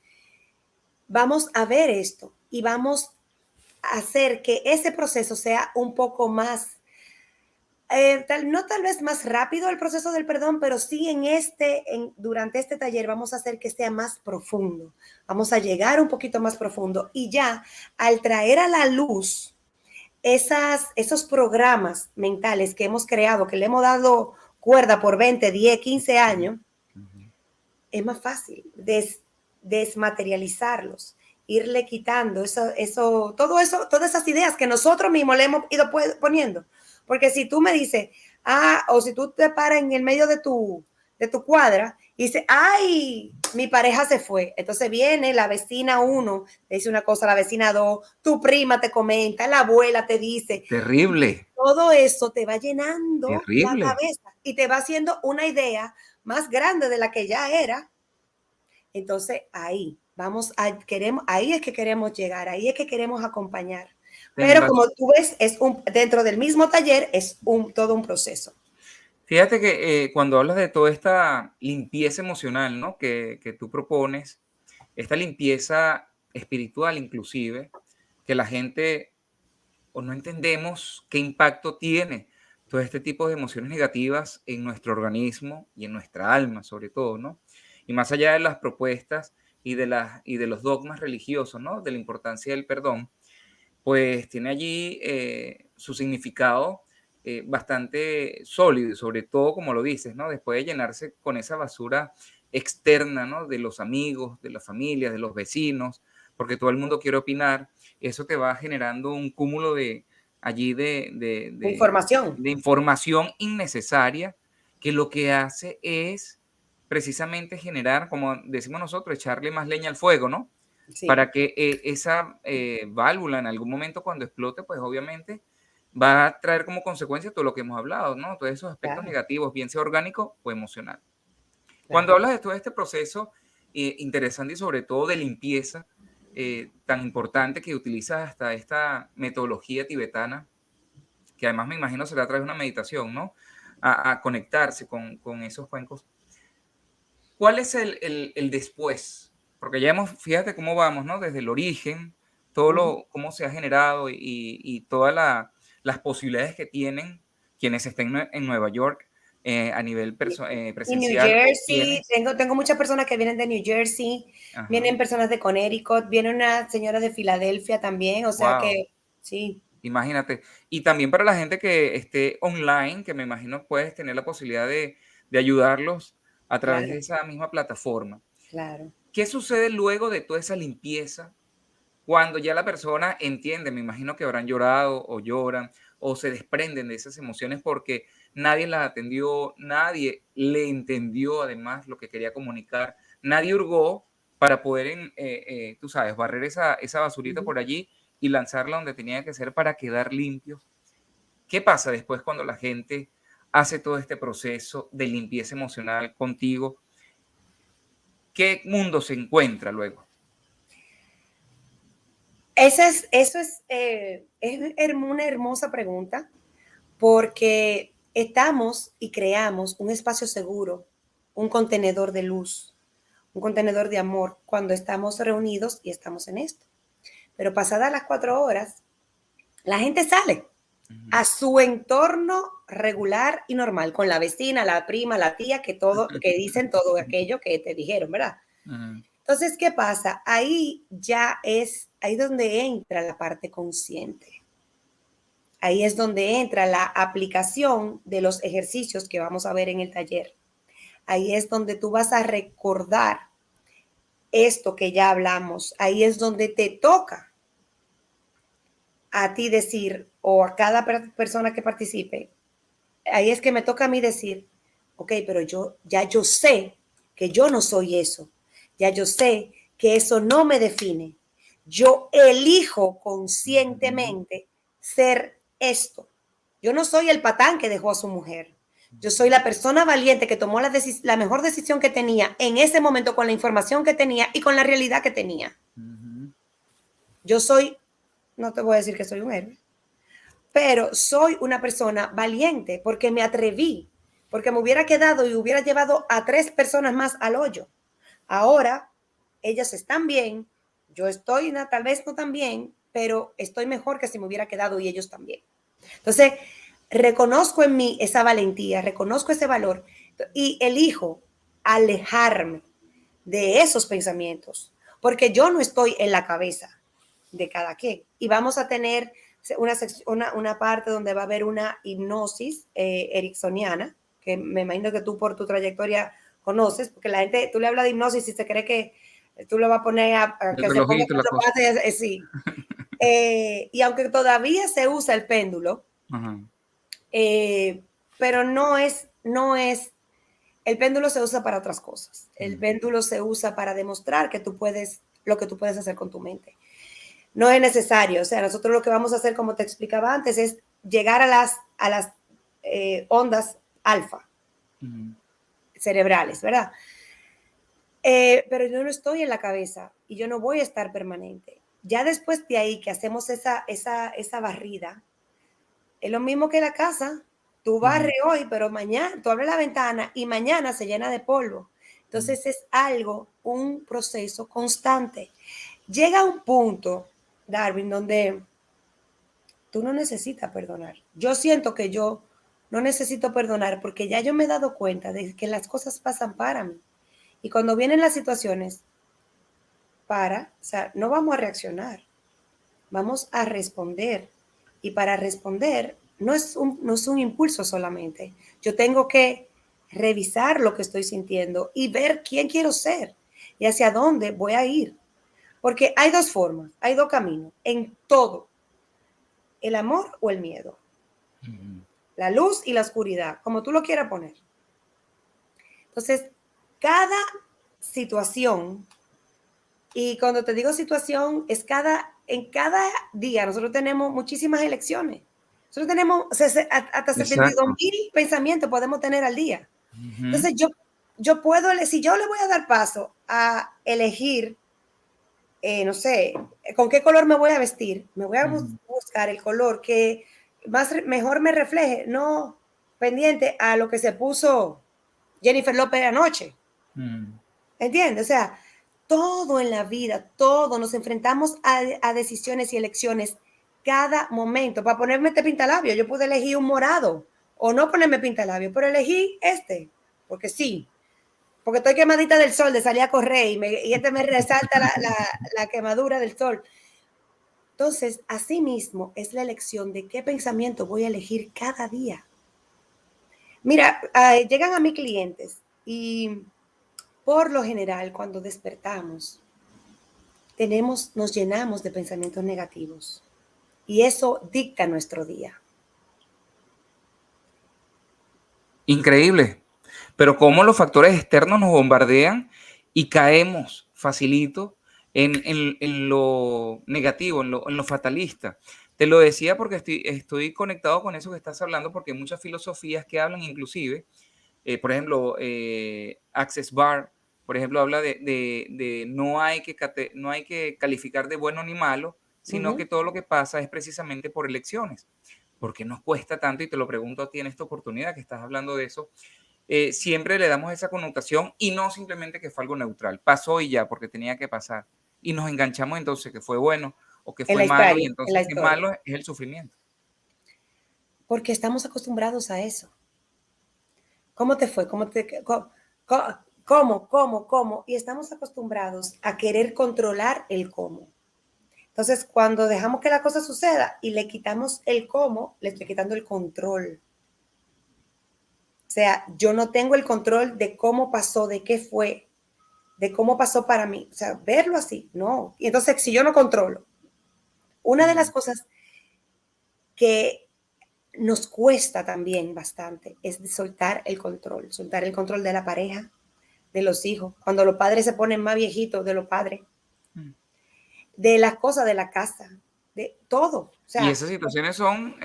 vamos a ver esto y vamos a hacer que ese proceso sea un poco más, no tal vez más rápido el proceso del perdón, pero sí durante este taller vamos a hacer que sea más profundo. Vamos a llegar un poquito más profundo y ya al traer a la luz esos programas mentales que hemos creado, que le hemos dado cuerda por 20, 10, 15 años, es más fácil desmaterializarlos, irle quitando todas esas ideas que nosotros mismos le hemos ido poniendo. Porque si tú me dices, o si tú te paras en el medio de tu cuadra y dices, ay, mi pareja se fue. Entonces viene la vecina 1, te dice una cosa, la vecina 2, tu prima te comenta, la abuela te dice. Terrible, Todo eso te va llenando la terrible. cabeza y te va haciendo una idea más grande de la que ya era. Entonces ahí es que queremos llegar, ahí es que queremos acompañar. Pero como tú ves, dentro del mismo taller es todo un proceso. Fíjate que cuando hablas de toda esta limpieza emocional, ¿no? Que tú propones, esta limpieza espiritual inclusive, que la gente o no entendemos qué impacto tiene todo este tipo de emociones negativas en nuestro organismo y en nuestra alma, sobre todo, ¿no? Y más allá de las propuestas y de los dogmas religiosos, ¿no? De la importancia del perdón, pues tiene allí su significado bastante sólido, y sobre todo, como lo dices, ¿no? Después de llenarse con esa basura externa, ¿no? De los amigos, de la familia, de los vecinos, porque todo el mundo quiere opinar, eso te va generando un cúmulo de allí Información. de información innecesaria que lo que hace es precisamente generar, como decimos nosotros, echarle más leña al fuego, ¿no? Sí, Para que esa válvula en algún momento cuando explote, pues obviamente va a traer como consecuencia todo lo que hemos hablado, ¿no? Todos esos aspectos claro, negativos, bien sea orgánico o emocional. Cuando claro. hablas de todo este proceso interesante y sobre todo de limpieza tan importante que utilizas hasta esta metodología tibetana, que además me imagino será a través de una meditación, ¿no? A conectarse con esos cuencos. ¿Cuál es el después? Porque ya hemos, fíjate cómo vamos, ¿no? Desde el origen, Ujú. cómo se ha generado y todas las posibilidades que tienen quienes estén en Nueva York a nivel Y New presencial o Jersey, quienes. tengo muchas personas que vienen de New Jersey, Ajá, vienen personas de Connecticut, viene una señora de Filadelfia también, o sea wow, que sí, imagínate. Y también para la gente que esté online, que me imagino puedes tener la posibilidad de ayudarlos a través claro, de esa misma plataforma. claro. ¿Qué sucede luego de toda esa limpieza? Cuando ya la persona entiende, me imagino que habrán llorado o lloran o se desprenden de esas emociones porque nadie las atendió, nadie le entendió además lo que quería comunicar, nadie hurgó para poder, tú sabes, barrer esa basurita Ujú. por allí y lanzarla donde tenía que ser para quedar limpio. ¿Qué pasa después cuando la gente hace todo este proceso de limpieza emocional contigo? ¿Qué mundo se encuentra luego? Una hermosa pregunta porque estamos y creamos un espacio seguro, un contenedor de luz, un contenedor de amor cuando estamos reunidos y estamos en esto. Pero pasadas las 4 horas, la gente sale Ujú. a su entorno regular y normal, con la vecina, la prima, la tía, que dicen todo aquello que te dijeron, ¿verdad? Ujú. Entonces, ¿qué pasa? Ahí donde entra la parte consciente. Ahí es donde entra la aplicación de los ejercicios que vamos a ver en el taller. Ahí es donde tú vas a recordar esto que ya hablamos. Ahí es donde te toca a ti decir o a cada persona que participe. Ahí es que me toca a mí decir, ok, pero yo sé que yo no soy eso. Ya yo sé que eso no me define. Yo elijo conscientemente ser esto. Yo no soy el patán que dejó a su mujer. Yo soy la persona valiente que tomó la mejor decisión que tenía en ese momento con la información que tenía y con la realidad que tenía. Yo soy, no te voy a decir que soy un héroe, pero soy una persona valiente porque me atreví, porque me hubiera quedado y hubiera llevado a 3 personas más al hoyo. Ahora, ellas están bien, yo estoy tal vez no tan bien, pero estoy mejor que si me hubiera quedado y ellos también. Entonces, reconozco en mí esa valentía, reconozco ese valor y elijo alejarme de esos pensamientos, porque yo no estoy en la cabeza de cada quien. Y vamos a tener una parte donde va a haber una hipnosis ericksoniana, que me imagino que tú por tu trayectoria conoces, porque la gente, tú le hablas de hipnosis y se cree que tú lo vas a poner a que se ponga cuatro patas, sí. Y aunque todavía se usa el péndulo, pero el péndulo se usa para otras cosas. El péndulo se usa para demostrar que tú puedes, lo que tú puedes hacer con tu mente. No es necesario, o sea, nosotros lo que vamos a hacer, como te explicaba antes, es llegar a las ondas alfa cerebrales, ¿verdad? Pero yo no estoy en la cabeza y yo no voy a estar permanente. Ya después de ahí que hacemos esa barrida, es lo mismo que la casa. Tú barres hoy, pero mañana, tú abres la ventana y mañana se llena de polvo. Entonces es un proceso constante. Llega un punto, Darwin, donde tú no necesitas perdonar. Yo siento que yo no necesito perdonar porque ya yo me he dado cuenta de que las cosas pasan para mí. Y cuando vienen las situaciones, o sea, no vamos a reaccionar, vamos a responder. Y para responder no es un impulso solamente. Yo tengo que revisar lo que estoy sintiendo y ver quién quiero ser y hacia dónde voy a ir. Porque hay 2 formas, hay 2 caminos en todo. El amor o el miedo. La luz y la oscuridad, como tú lo quieras poner. Entonces, cada situación, y cuando te digo situación, en cada día nosotros tenemos muchísimas elecciones. Nosotros tenemos hasta 72,000 pensamientos podemos tener al día. Entonces, yo puedo, si yo le voy a dar paso a elegir, no sé, con qué color me voy a vestir, me voy a buscar el color que mejor me refleje, no pendiente a lo que se puso Jennifer López anoche. ¿Entiendes? O sea, todo en la vida, todo, nos enfrentamos a decisiones y elecciones cada momento. Para ponerme este pintalabio, yo pude elegir un morado o no ponerme pintalabio, pero elegí porque sí, porque estoy quemadita del sol de salir a correr y este me resalta la quemadura del sol. Entonces, así mismo es la elección de qué pensamiento voy a elegir cada día. Mira, llegan a mí clientes y por lo general cuando despertamos nos llenamos de pensamientos negativos y eso dicta nuestro día. Increíble. Pero cómo los factores externos nos bombardean y caemos facilito en lo negativo, en lo fatalista. Te lo decía porque estoy conectado con eso que estás hablando, porque hay muchas filosofías que hablan inclusive, por ejemplo, Access Bar, por ejemplo, habla de no hay que calificar de bueno ni malo, sino que todo lo que pasa es precisamente por elecciones. ¿Por qué nos cuesta tanto? Y te lo pregunto a ti en esta oportunidad que estás hablando de eso. Siempre le damos esa connotación y no simplemente que fue algo neutral. Pasó y ya, porque tenía que pasar. Y nos enganchamos entonces que fue bueno o que fue malo y En la entonces que historia. malo es el sufrimiento. Porque estamos acostumbrados a eso. ¿Cómo te fue? ¿Cómo? Y estamos acostumbrados a querer controlar el cómo. Entonces, cuando dejamos que la cosa suceda y le quitamos el cómo, le estoy quitando el control. O sea, yo no tengo el control de cómo pasó, de qué fue, de cómo pasó para mí. O sea, verlo así, no. Y entonces, si yo no controlo, una de las cosas que nos cuesta también bastante, es soltar el control de la pareja, de los hijos, cuando los padres se ponen más viejitos de los padres, de las cosas de la casa, de todo. O Y sea, esas situaciones son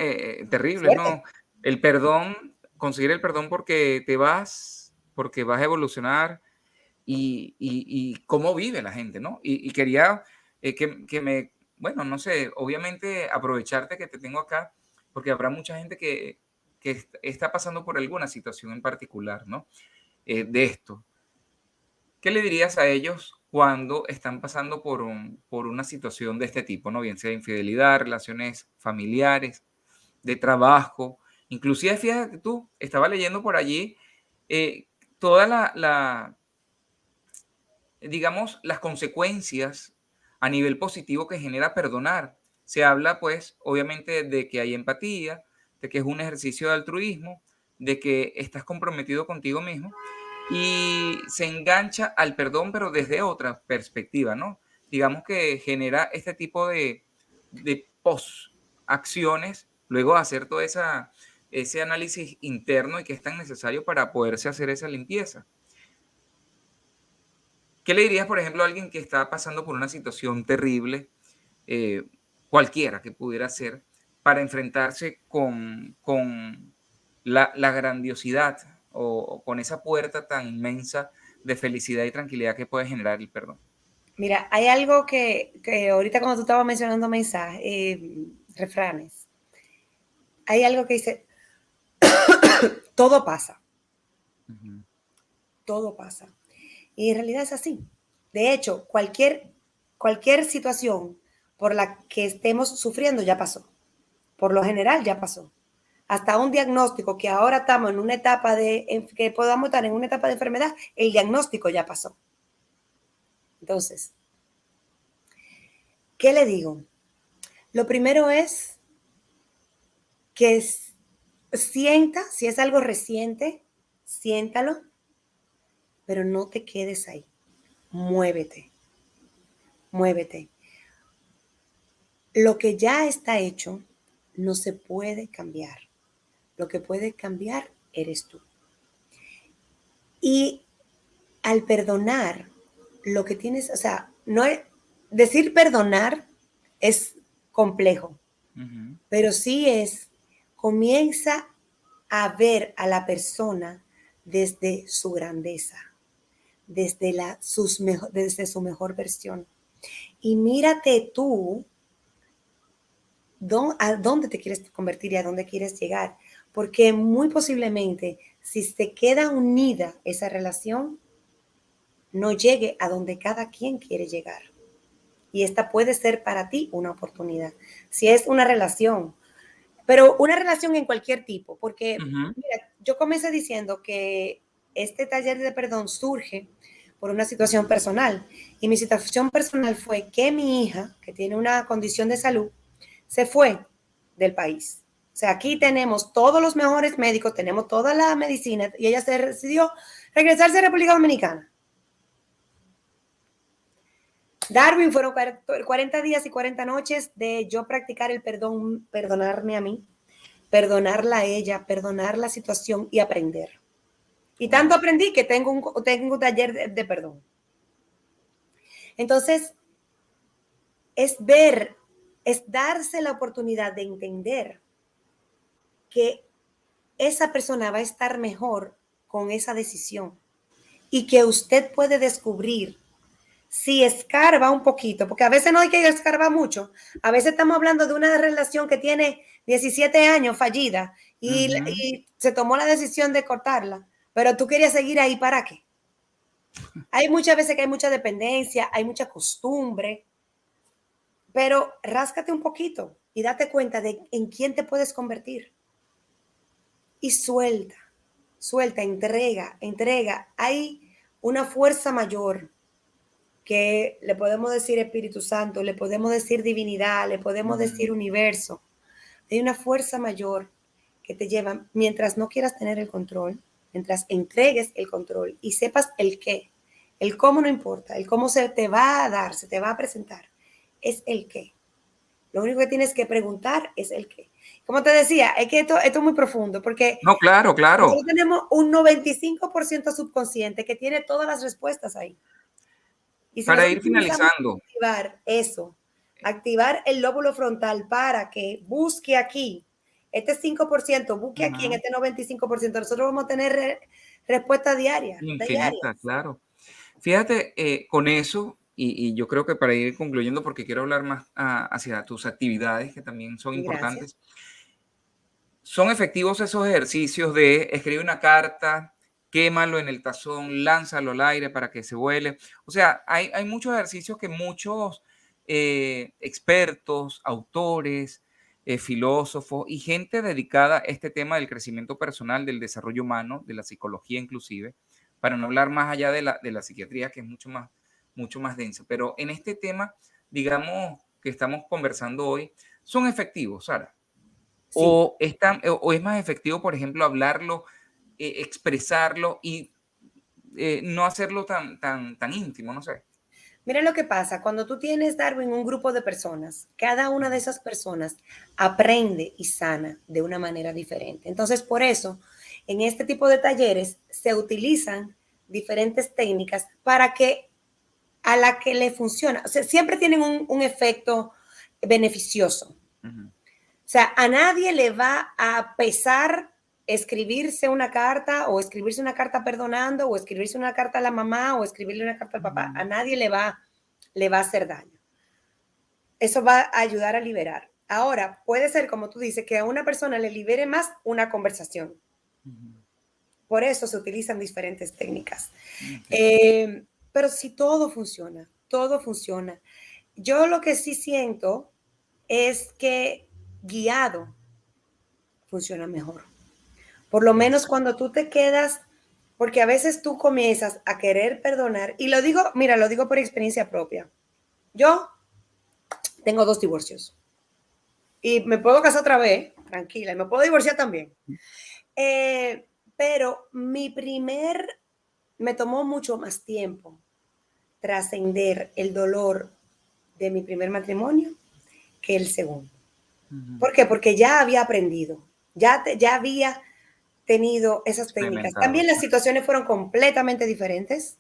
terribles, ¿no? fuerte. El perdón, conseguir el perdón porque te vas, porque vas a evolucionar y cómo vive la gente, ¿no? Y quería que me, bueno, no sé, obviamente aprovecharte que te tengo acá, porque habrá mucha gente que está pasando por alguna situación en particular, ¿no? De esto. ¿Qué le dirías a ellos cuando están pasando por una situación de este tipo, ¿no? Bien sea infidelidad, relaciones familiares, de trabajo, inclusive fíjate tú, estaba leyendo por allí eh, toda digamos, las consecuencias a nivel positivo que genera perdonar. Se habla, pues, obviamente, de que hay empatía, de que es un ejercicio de altruismo, de que estás comprometido contigo mismo y se engancha al perdón, pero desde otra perspectiva, ¿no? Digamos que genera este tipo de post-acciones, luego de hacer todo ese análisis interno y que es tan necesario para poderse hacer esa limpieza. ¿Qué le dirías, por ejemplo, a alguien que está pasando por una situación terrible, eh, cualquiera que pudiera ser, para enfrentarse con la grandiosidad o con esa puerta tan inmensa de felicidad y tranquilidad que puede generar el perdón? Mira, hay algo que ahorita cuando tú estabas mencionando mensajes, refranes, hay algo que dice, todo pasa, Ujú. todo pasa. Y en realidad es así. De hecho, cualquier situación por la que estemos sufriendo ya pasó. Por lo general ya pasó. Hasta un diagnóstico que ahora estamos en una etapa que podamos estar en una etapa de enfermedad, el diagnóstico ya pasó. Entonces, ¿qué le digo? Lo primero es que sienta, si es algo reciente, siéntalo, pero no te quedes ahí. Muévete, muévete. Lo que ya está hecho no se puede cambiar. Lo que puede cambiar eres tú. Y al perdonar, lo que tienes, o sea, no es, decir perdonar es complejo, Ujú. pero sí comienza a ver a la persona desde su grandeza, desde su mejor versión. Y mírate tú a dónde te quieres convertir y a dónde quieres llegar. Porque muy posiblemente, si se queda unida esa relación, no llegue a donde cada quien quiere llegar. Y esta puede ser para ti una oportunidad. Si es una relación, pero una relación en cualquier tipo, porque Ujú. mira, yo comencé diciendo que este taller de perdón surge por una situación personal. Y mi situación personal fue que mi hija, que tiene una condición de salud, se fue del país. O sea, aquí tenemos todos los mejores médicos, tenemos toda la medicina y ella se decidió regresarse a República Dominicana. Darwin fueron 40 días y 40 noches de yo practicar el perdón, perdonarme a mí, perdonarla a ella, perdonar la situación y aprender. Y tanto Wow. aprendí que tengo un taller de perdón. Entonces, es ver, es darse la oportunidad de entender que esa persona va a estar mejor con esa decisión y que usted puede descubrir si escarba un poquito, porque a veces no hay que escarbar mucho, a veces estamos hablando de una relación que tiene 17 años fallida Ujú. y se tomó la decisión de cortarla, pero tú querías seguir ahí, ¿para qué? Hay muchas veces que hay mucha dependencia, hay mucha costumbre, pero ráscate un poquito y date cuenta de en quién te puedes convertir y suelta, suelta, entrega, entrega. Hay una fuerza mayor que le podemos decir Espíritu Santo, le podemos decir divinidad, le podemos Ujú. decir universo. Hay una fuerza mayor que te lleva, mientras no quieras tener el control, mientras entregues el control y sepas el qué, el cómo no importa, el cómo se te va a dar, se te va a presentar, es el qué. Lo único que tienes que preguntar es el qué. Como te decía, es que esto es muy profundo porque No, claro, claro. nosotros tenemos un 95% subconsciente que tiene todas las respuestas ahí. Y si Para nosotros ir comenzamos finalizando, a activar eso, activar el lóbulo frontal para que busque aquí, este 5%, busque aquí en ajá, este 95%, nosotros vamos a tener respuestas diarias, infinita, diarias. claro. Fíjate, con eso, y yo creo que para ir concluyendo, porque quiero hablar más hacia tus actividades, que también son Gracias. importantes, ¿son efectivos esos ejercicios de escribir una carta, quémalo en el tazón, lánzalo al aire para que se vuele? O sea, hay muchos ejercicios que muchos expertos, autores, filósofos y gente dedicada a este tema del crecimiento personal, del desarrollo humano, de la psicología inclusive, para no hablar más allá de la psiquiatría, que es mucho más densa. Pero en este tema, digamos, que estamos conversando hoy, son efectivos, Sara. Sí. O es más efectivo, por ejemplo, hablarlo, expresarlo y no hacerlo tan íntimo, no sé. Mira lo que pasa, cuando tú tienes, Darwin, un grupo de personas, cada una de esas personas aprende y sana de una manera diferente. Entonces, por eso, en este tipo de talleres se utilizan diferentes técnicas para que a la que le funciona, o sea, siempre tienen un efecto beneficioso. Ujú, O sea, a nadie le va a pesar escribirse una carta o escribirse una carta perdonando o escribirse una carta a la mamá o escribirle una carta al papá. A ujú, nadie le va a hacer daño. Eso va a ayudar a liberar. Ahora, puede ser, como tú dices, que a una persona le libere más una conversación. ujú. Por eso se utilizan diferentes técnicas. Ok. Pero si todo funciona, todo funciona. Yo lo que sí siento es que guiado funciona mejor. Por lo menos Exacto. cuando tú te quedas, porque a veces tú comienzas a querer perdonar, y lo digo, mira, lo digo por experiencia propia. Yo tengo 2 divorcios y me puedo casar otra vez, tranquila, y me puedo divorciar también. Pero me tomó mucho más tiempo trascender el dolor de mi primer matrimonio que el segundo. Ujú. ¿Por qué? Porque ya había aprendido, ya había tenido esas técnicas. Experimentado, También las claro. situaciones fueron completamente diferentes.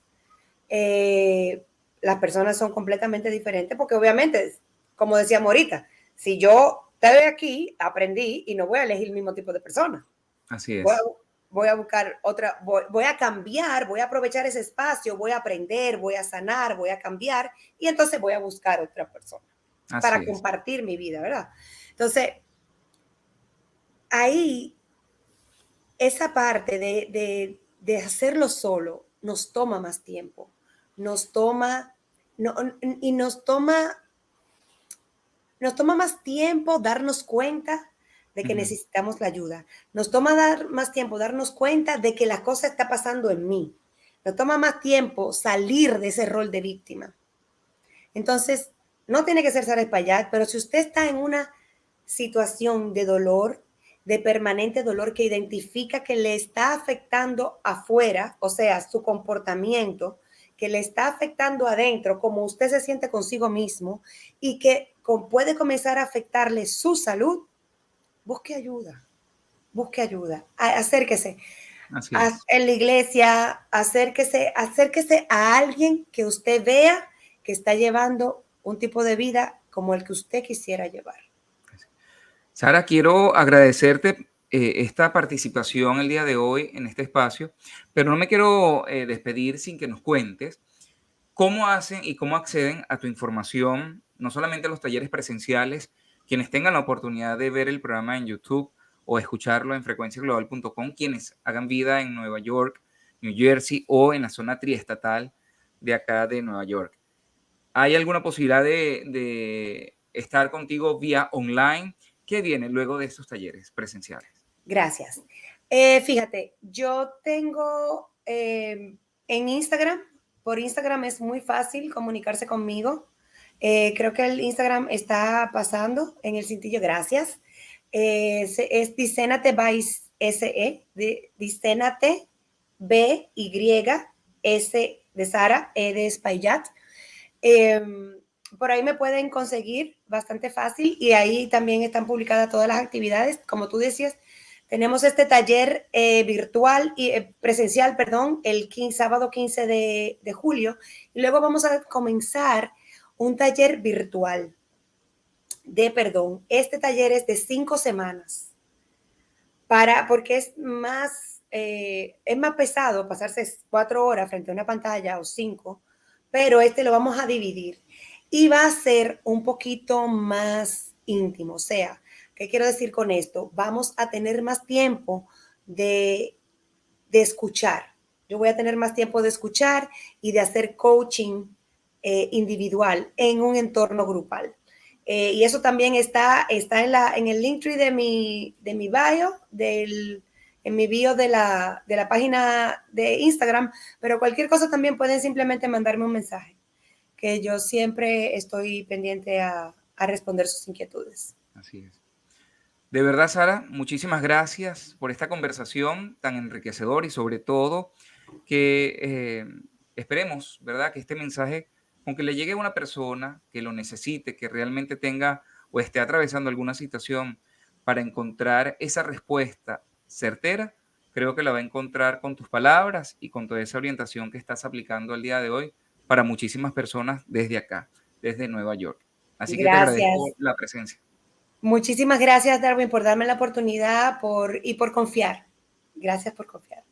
Eh, las personas son completamente diferentes porque obviamente, como decíamos ahorita, si yo estoy aquí, aprendí y no voy a elegir el mismo tipo de persona. Así Voy a, es. voy a buscar otra, voy a cambiar, voy a aprovechar ese espacio, voy a aprender, voy a sanar, voy a cambiar y entonces voy a buscar otra persona Así para es. compartir mi vida, ¿verdad? Entonces, ahí esa parte de hacerlo solo nos toma más tiempo, nos toma, no, y nos toma más tiempo darnos cuenta de que Ujú. necesitamos la ayuda. Nos toma más tiempo darnos cuenta de que la cosa está pasando en mí. Nos toma más tiempo salir de ese rol de víctima. Entonces, no tiene que ser Sara Espaillat, pero si usted está en una situación de dolor, de permanente dolor que identifica que le está afectando afuera, o sea, su comportamiento, que le está afectando adentro, como usted se siente consigo mismo y que puede comenzar a afectarle su salud, busque ayuda, busque ayuda, acérquese Así es. en la iglesia, acérquese a alguien que usted vea que está llevando un tipo de vida como el que usted quisiera llevar. Sara, quiero agradecerte esta participación el día de hoy en este espacio, pero no me quiero despedir sin que nos cuentes cómo hacen y cómo acceden a tu información, no solamente a los talleres presenciales, quienes tengan la oportunidad de ver el programa en YouTube o escucharlo en frecuenciaglobal.com, quienes hagan vida en Nueva York, New Jersey o en la zona triestatal de acá de Nueva York. ¿Hay alguna posibilidad de estar contigo vía online? ¿Qué viene luego de estos talleres presenciales? Gracias. Fíjate, yo tengo en Instagram, por Instagram es muy fácil comunicarse conmigo. Creo que el Instagram está pasando en el cintillo, gracias. Es Dicénate by SE, Dicénate B-Y-S de Sara, E de Espaillat. Eh, por ahí me pueden conseguir bastante fácil y ahí también están publicadas todas las actividades. Como tú decías, tenemos este taller virtual y presencial, perdón, el sábado 15 de julio. Y luego vamos a comenzar un taller virtual de perdón. Este taller es de 5 semanas porque es más pesado pasarse 4 horas frente a una pantalla o 5, pero este lo vamos a dividir y va a ser un poquito más íntimo. O sea, ¿qué quiero decir con esto? Vamos a tener más tiempo de, de escuchar. Yo voy a tener más tiempo de escuchar y de hacer coaching individual en un entorno grupal. Y eso también está en el Linktree de mi bio, en mi bio de la página de Instagram, pero cualquier cosa también pueden simplemente mandarme un mensaje, que yo siempre estoy pendiente a responder sus inquietudes. Así es. De verdad, Sara, muchísimas gracias por esta conversación tan enriquecedora y sobre todo que esperemos, ¿verdad? Que este mensaje, aunque le llegue a una persona que lo necesite, que realmente tenga o esté atravesando alguna situación para encontrar esa respuesta certera, creo que la va a encontrar con tus palabras y con toda esa orientación que estás aplicando al día de hoy para muchísimas personas desde acá, desde Nueva York. Así que te agradezco Gracias. la presencia. Muchísimas gracias, Darwin, por darme la oportunidad y por confiar. Gracias por confiar.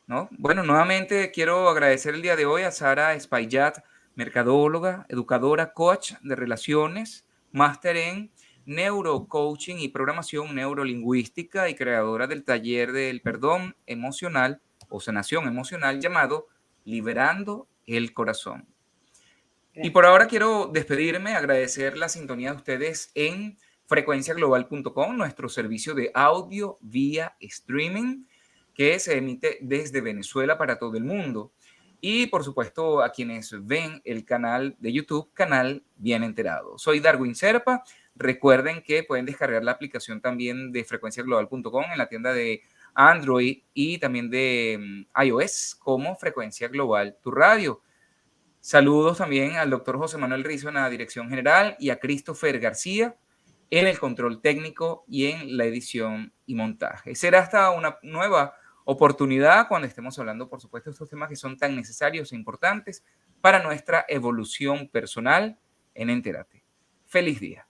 ¿No? Bueno, nuevamente quiero agradecer el día de hoy a Sara Espaillat, mercadóloga, educadora, coach de relaciones, máster en neurocoaching y programación neurolingüística y creadora del taller del perdón emocional o sanación emocional llamado Liberando el Corazón. Y Gracias. por ahora quiero despedirme, agradecer la sintonía de ustedes en frecuenciaglobal.com, nuestro servicio de audio vía streaming que se emite desde Venezuela para todo el mundo. Y por supuesto a quienes ven el canal de YouTube, Canal Bien Enterado. Soy Darwin Serpa. Recuerden que pueden descargar la aplicación también de frecuenciaglobal.com en la tienda de Android y también de iOS como Frecuencia Global, tu radio. Saludos también al doctor José Manuel Rizo en la dirección general y a Christopher García en el control técnico y en la edición y montaje. Será hasta una nueva oportunidad cuando estemos hablando, por supuesto, de estos temas que son tan necesarios e importantes para nuestra evolución personal en Entérate. Feliz día.